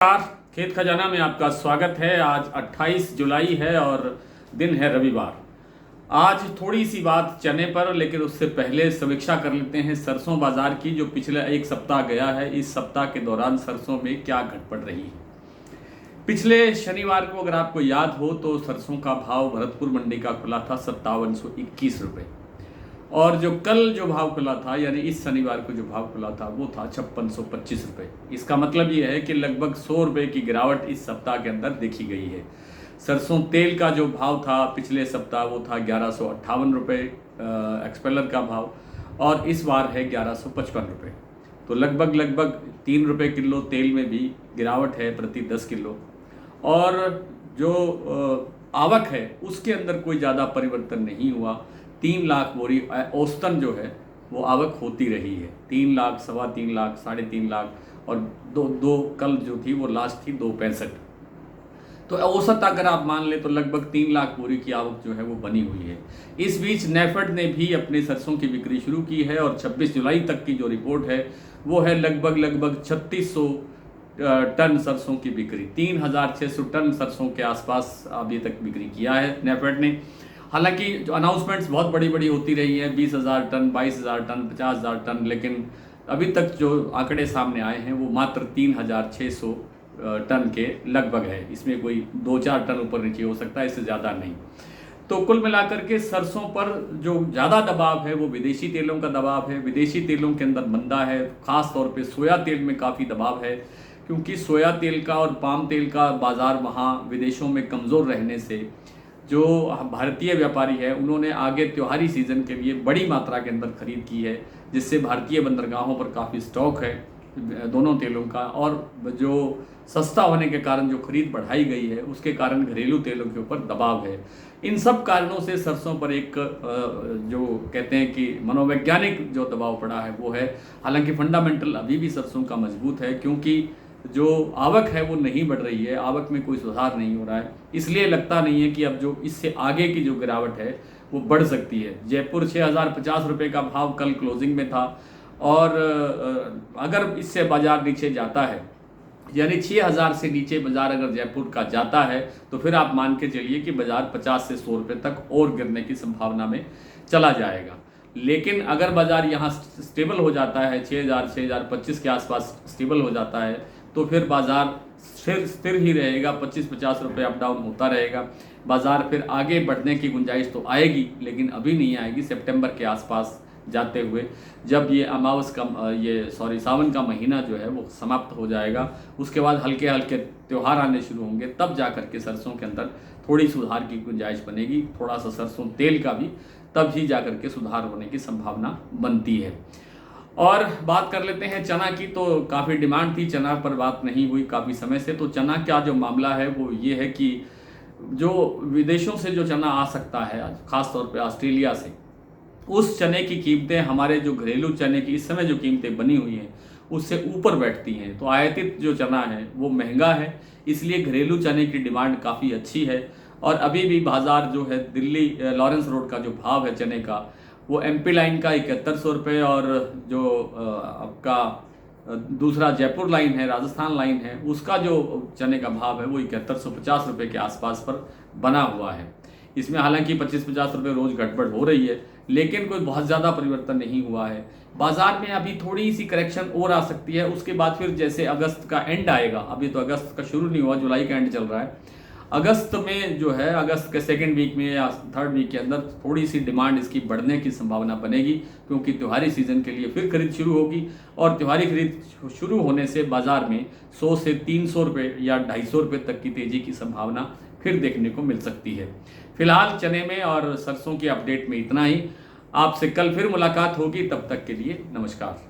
नमस्कार। खेत खजाना में आपका स्वागत है। आज 28 जुलाई है और दिन है रविवार। आज थोड़ी सी बात चने पर, लेकिन उससे पहले समीक्षा कर लेते हैं सरसों बाजार की, जो पिछले एक सप्ताह गया है। इस सप्ताह के दौरान सरसों में क्या घटपट रही है। पिछले शनिवार को अगर आपको याद हो तो सरसों का भाव भरतपुर मंडी का खुला था 5721 रुपये, और जो कल जो भाव खुला था यानी इस शनिवार को जो भाव खुला था वो था 5625 रुपये। इसका मतलब ये है कि लगभग 100 रुपये की गिरावट इस सप्ताह के अंदर देखी गई है। सरसों तेल का जो भाव था पिछले सप्ताह वो था 1158 रुपये एक्सपेलर का भाव, और इस बार है 1155 रुपये। तो लगभग 3 रुपये किलो तेल में भी गिरावट है प्रति 10 किलो। और जो आवक है उसके अंदर कोई ज़्यादा परिवर्तन नहीं हुआ। 3 लाख बोरी औसतन जो है वो आवक होती रही है। 3 लाख, 3.25 लाख, 3.5 लाख, और दो कल जो थी वो लास्ट थी 2.65। तो औसत अगर आप मान ले तो लगभग 3 लाख बोरी की आवक जो है वो बनी हुई है। इस बीच नेफेड ने भी अपने सरसों की बिक्री शुरू की है, और 26 जुलाई तक की जो रिपोर्ट है वो है लगभग 3600 टन सरसों की बिक्री। 3600 टन सरसों के आसपास अभी तक बिक्री किया है नेफेड ने। हालांकि जो अनाउंसमेंट्स बहुत बड़ी होती रही हैं, 20,000 टन, 22,000 टन, 50,000 टन, लेकिन अभी तक जो आंकड़े सामने आए हैं वो मात्र 3,600 टन के लगभग है। इसमें कोई 2-4 टन ऊपर नीचे हो सकता है, इससे ज़्यादा नहीं। तो कुल मिलाकर के सरसों पर जो ज़्यादा दबाव है वो विदेशी तेलों का दबाव है। विदेशी तेलों के अंदर मंदा है, ख़ास तौर पे सोया तेल में काफ़ी दबाव है, क्योंकि सोया तेल का और पाम तेल का बाज़ार वहाँ विदेशों में कमज़ोर रहने से जो भारतीय व्यापारी है उन्होंने आगे त्योहारी सीज़न के लिए बड़ी मात्रा के अंदर खरीद की है, जिससे भारतीय बंदरगाहों पर काफ़ी स्टॉक है दोनों तेलों का। और जो सस्ता होने के कारण जो खरीद बढ़ाई गई है उसके कारण घरेलू तेलों के ऊपर दबाव है। इन सब कारणों से सरसों पर एक जो कहते हैं कि मनोवैज्ञानिक जो दबाव पड़ा है वो है। हालांकि फंडामेंटल अभी भी सरसों का मजबूत है, क्योंकि जो आवक है वो नहीं बढ़ रही है, आवक में कोई सुधार नहीं हो रहा है। इसलिए लगता नहीं है कि अब जो इससे आगे की जो गिरावट है वो बढ़ सकती है। जयपुर 6,050 रुपये का भाव कल क्लोजिंग में था, और अगर इससे बाजार नीचे जाता है यानी 6,000 से नीचे बाजार अगर जयपुर का जाता है तो फिर आप मान के चलिए कि बाजार 50 से 100 रुपये तक और गिरने की संभावना में चला जाएगा। लेकिन अगर बाजार यहाँ स्टेबल हो जाता है, 6,000 6,025 के आसपास स्टेबल हो जाता है, तो फिर बाजार स्थिर ही रहेगा, 25-50 रुपये अप डाउन होता रहेगा। बाजार फिर आगे बढ़ने की गुंजाइश तो आएगी, लेकिन अभी नहीं आएगी। सितंबर के आसपास जाते हुए जब ये सावन का महीना जो है वो समाप्त हो जाएगा, उसके बाद हल्के हल्के त्यौहार आने शुरू होंगे, तब जा करके सरसों के अंदर थोड़ी सुधार की गुंजाइश बनेगी। थोड़ा सा सरसों तेल का भी तब ही जा करके सुधार होने की संभावना बनती है। और बात कर लेते हैं चना की। तो काफ़ी डिमांड थी, चना पर बात नहीं हुई काफ़ी समय से। तो चना का जो मामला है वो ये है कि जो विदेशों से जो चना आ सकता है, ख़ास तौर पे ऑस्ट्रेलिया से, उस चने की कीमतें हमारे जो घरेलू चने की इस समय जो कीमतें बनी हुई हैं उससे ऊपर बैठती हैं। तो आयातित जो चना है वो महंगा है, इसलिए घरेलू चने की डिमांड काफ़ी अच्छी है। और अभी भी बाज़ार जो है दिल्ली लॉरेंस रोड का जो भाव है चने का वो एमपी लाइन का 7100 रुपये, और जो आपका दूसरा जयपुर लाइन है, राजस्थान लाइन है, उसका जो चने का भाव है वो 7150 रुपये के आसपास पर बना हुआ है। इसमें हालांकि 25-50 रुपये रोज़ घटबड़ हो रही है, लेकिन कोई बहुत ज़्यादा परिवर्तन नहीं हुआ है। बाज़ार में अभी थोड़ी सी करेक्शन और आ सकती है, उसके बाद फिर जैसे अगस्त का एंड आएगा, अभी तो अगस्त का शुरू नहीं हुआ, जुलाई का एंड चल रहा है। अगस्त में जो है, अगस्त के सेकेंड वीक में या थर्ड वीक के अंदर थोड़ी सी डिमांड इसकी बढ़ने की संभावना बनेगी, क्योंकि त्योहारी सीज़न के लिए फिर खरीद शुरू होगी। और त्योहारी खरीद शुरू होने से बाज़ार में 100 से 300 रुपये या 250 रुपये तक की तेज़ी की संभावना फिर देखने को मिल सकती है। फिलहाल चने में और सरसों की अपडेट में इतना ही। आपसे कल फिर मुलाकात होगी, तब तक के लिए नमस्कार।